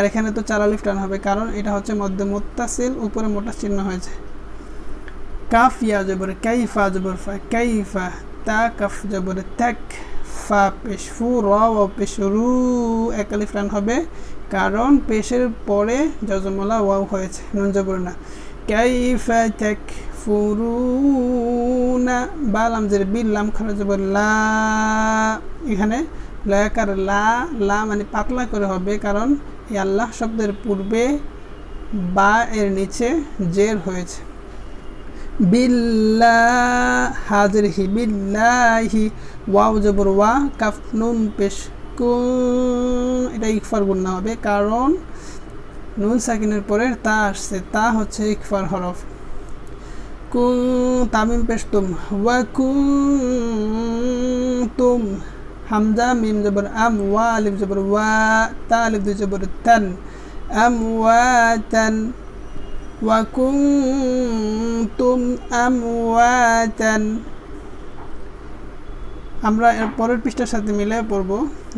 আর এখানে তো 4 আলিফ টান হবে, কারণ এটা হচ্ছে মধ্যে মুত্তাসিল, উপরে মোটা চিহ্ন হয়েছে। কাফ ইয়া জবর কাইফা জবর ফা কাইফা, তা কাফ জবর তাক, ফা পেশ ফু, র ওয়াও পেশ রু, 1 আলিফ টান হবে, কারণ পেশের পরে জজমলা ওয়াও হয়েছে, নুন জবর না। কাইফা তাকফুরুনা, বা লামজের বিল, লাম খারা জবর লা, এখানে লয়াকার লা, লা মানে পাতলা করে হবে, কারণ এই আল্লাহ শব্দের পূর্বে বা এর নিচে জের হয়েছে। বিল্লাহ, হাজির হি, বিল্লাহি, ওয়াও জবর ওয়া, কাফ নুন পেশ কুন, এটা ইকফার গুন্না হবে, কারণ নুন সাকিনের পরে তা আসছে, তা হচ্ছে ইকফার হরফ। কুন তামিম পেশ তুম, ওয়া কুনতুম, হামজা মিম জবর আম, ওয়া আলিফ জবর ওয়া, তা আলিফ দুই জবর তান, আমওয়াতান, ওয়া কুনতুম আমওয়াতান। আমরা এর পরের পৃষ্ঠার সাথে মিলে পড়ব,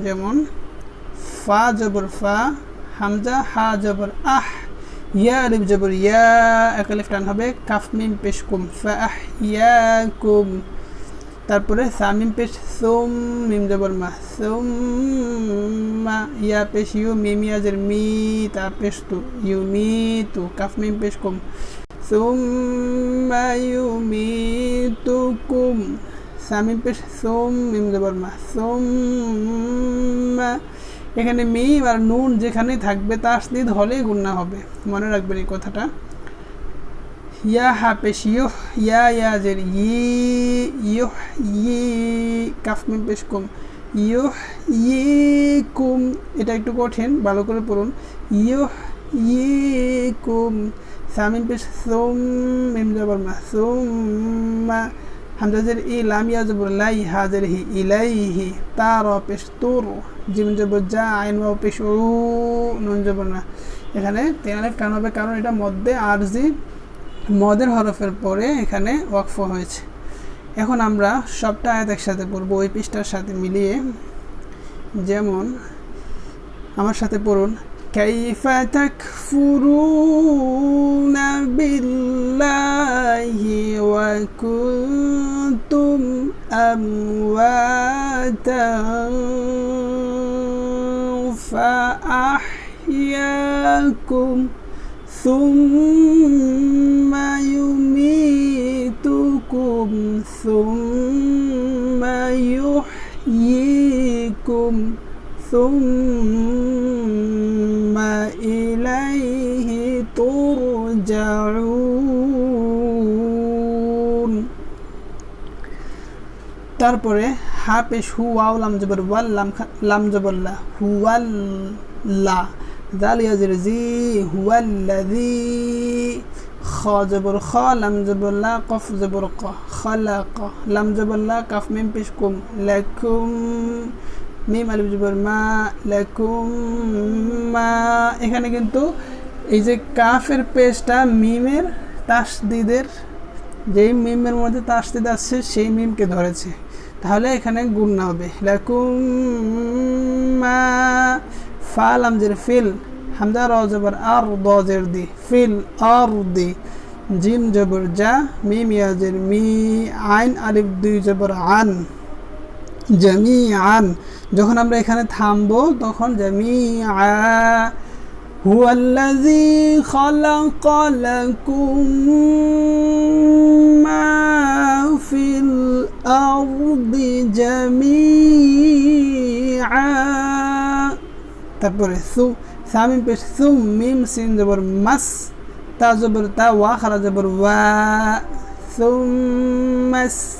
যেমন ফা জবর ফা, হামজা হা জবর আহ, ইয়া আলিফ জবর ইয়া, 1 আলিফ টান হবে, কাফ মিম পেশ কুম, ফাআহইয়াকুম। তারপরে সামিম পেশ সুম, মিম জবর মা, সুম্মা, ইয়া পেশ ইউ, মিম ইয়াজের মি, তা পেশ তু, ইউমিতু, কাফ মিম পেশ কুম, সুম্মা ইউমিতুকুম। সামিম পেশ সুম, মিম জবর মা, সুম্মা। এখানে মিম আর নুন যেখানেই থাকবে তাসদীদ হলেই গুন্না হবে, মনে রাখবেন এই কথাটা। ইয়া হা পেশ ইউহ, ইয়া ইয়াজের ই, ইউহ ই, কাফ মিম পেশ কুম, ইউহ ই কুম। এটা একটু কঠিন, ভালো করে পড়ুন। ইউহ ই কুম। সামিম পেশ সুম, মিম জবর মা, সুম্মা। হামজাজের ই, লাম ইয়া জবর লাই, হাজের হি, ইলাইহি, তা র পেশ তুর, জিম জবর যা, আইন ওয়াও পেশ উ, নুন জবর না। এখানে 3 আলিফ টান হবে, কারণ এটা মধ্যে আরজি মদের হরফের পরে এখানে ওয়াকফ হয়েছে। এখন আমরা সবটা আয়াত একসাথে পড়বো ওই পৃষ্ঠার সাথে মিলিয়ে। যেমন আমার সাথে পড়ুন, কাইফা তাকফুরুনা বিল্লাহি ওয়া কুনতুম আমওয়াতান ফাআহইয়াকুম সুম্মা ইউমিতুকুম সুম্মা ইউহয়িকুম সুম্মা ইলাইহি তুরজাউন। তারপরে হা পেশ হু, ওয়াও লাম জবর ওয়াল, লাম জবর লা, হুয়াল্লা, দাল ইয়াজের জি, হুয়াল্লাযী, খ জবর খ, লাম জবর লা, কফ জবর ক, খালাক, লাম জবর লা, কাফ মিম পেশ কুম, লাকুম, মিম আলিফ জবর মা, লাকুম মা। এখানে কিন্তু এই যে কাফের পেশটা মিমের তাসদিদের, যেই মিমের মধ্যে তাসদিদ আছে সেই মিমকে ধরেছে, তাহলে এখানে গুণনা হবে, লাকুম মা। ফা লামজের ফিল, হামজা র জবর আর, দ জের দি, ফিল আরদি, জিম জবর যা, মিম ইয়াজের মি, আইন আলিফ দুই জবর আন, জামিআন। যখন আমরা এখানে থামবো তখন জামিআ। হুয়াল্লাযী খালাকা লাকুম মা ফিল আরদি জামিআ। তারপরে সামিম পেশ সুম, মিম সিন জবর মাস, তা জবর তা, ওয়া খারা জবর ওয়া, সুম্মাস্তাওয়া।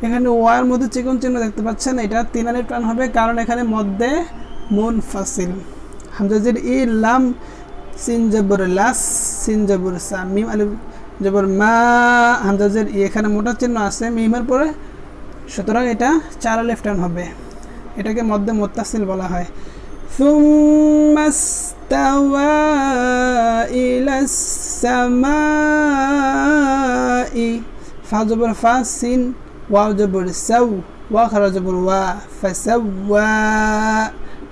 এখানে ওয়ার মধ্যে চিকন চিহ্ন দেখতে পাচ্ছেন, এটা 3 আলিফ টান হবে, কারণ এখানে মধ্যে মুনফাসিল। হামজাজের ই, লাম সিন জবর লাস, সিন জবর সা, মিম আলিফ জবর মা, হামজাজের ই, এখানে মোটা চিহ্ন আছে মিমের পরে, সুতরাং এটা 4 আলিফ টান হবে। এটাকে মধ্যে মুত্তাসিল বলা হয়। সুম্মাস্তাওয়া ইলাস সামাই, ফা জবর ফা, সিন ওয়াও জবর সাউ, ওয়া খারা জবর ওয়া, ফাসাওয়া,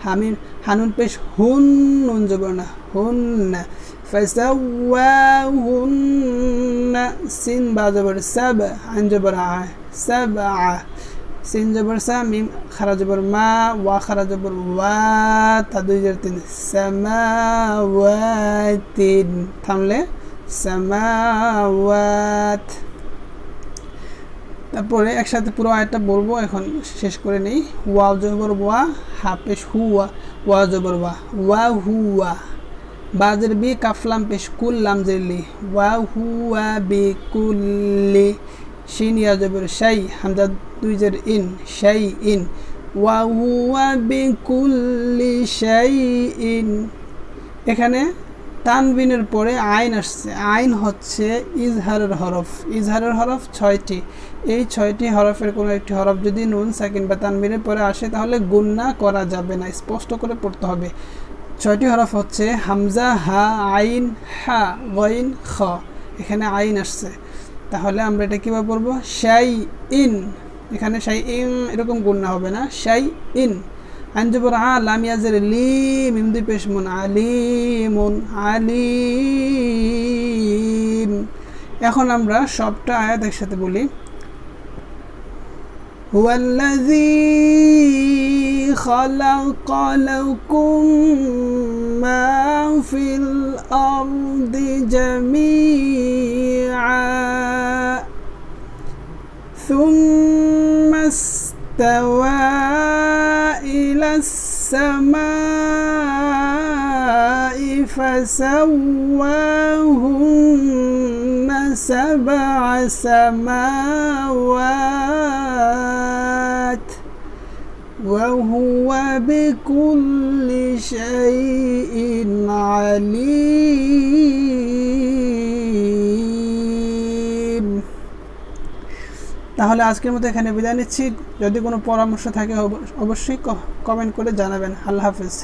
হামিম হানুন পেশ হুন নুন জবর না হুন্না ফাসাওয়াহুন্না সিন বা জবর সাব আইন জবর আ সাবআ সিন জবর সা মিম খারা জবর মা ওয়া খারা জবর ওয়া তা 2 জের 3 সামাওয়াতিন থামলে সামাওয়াত। তারপরে একসাথে পুরো আয়াতটা বলবো, এখন শেষ করে নেই। ওয়াও জবর ওয়া হা পেশ হুয়া ওয়া জবর ওয়া ওয়া হুয়া বাজের বি কাফলাম পেশ কুল লাম জেরলি ওয়া হুয়া বি কুল্লি শিন ইয়া জবর শাই হামজা 2 জের ইন শাই ইন ওয়া হুয়া বি কুল্লি শাই ইন। এখানে তানবিনের পরে আইন আসছে, আইন হচ্ছে ইজহারের হরফ। ইজহারের হরফ 6টি। এই 6টি হরফের কোনো একটি হরফ যদি নুন সাকিন বা তানবিনের পরে আসে তাহলে গুণনা করা যাবে না, স্পষ্ট করে পড়তে হবে। 6টি হরফ হচ্ছে হামজা, হা, আইন, হা, গইন, খ। এখানে আইন আসছে, তাহলে আমরা এটা কীভাবে পড়বো? শাই ইন। এখানে শাই ইন এরকম গুণনা হবে না, শাই ইন। আইন জবর আ লাম ইয়াজের লি মিম 2 পেশ মুন আলিমুন আলিম। এখন আমরা সবটা আয়াত একসাথে বলি। হুয়াল্লাযী খালাকা লাকুম মা ফিল আরদি জামিআ সুম্মা ইস্তাওয়া ইলাস সামাই ফাসাওয়াহুন্না সাবআ সামাওয়াত ওয়া হুয়া বিকুল্লি শাইইন আলিম। তাহলে আজকের মতো এখানে বিদায় নিচ্ছি। যদি কোনো পরামর্শ থাকে অবশ্যই কমেন্ট করে জানাবেন। আল্লাহ হাফেজ।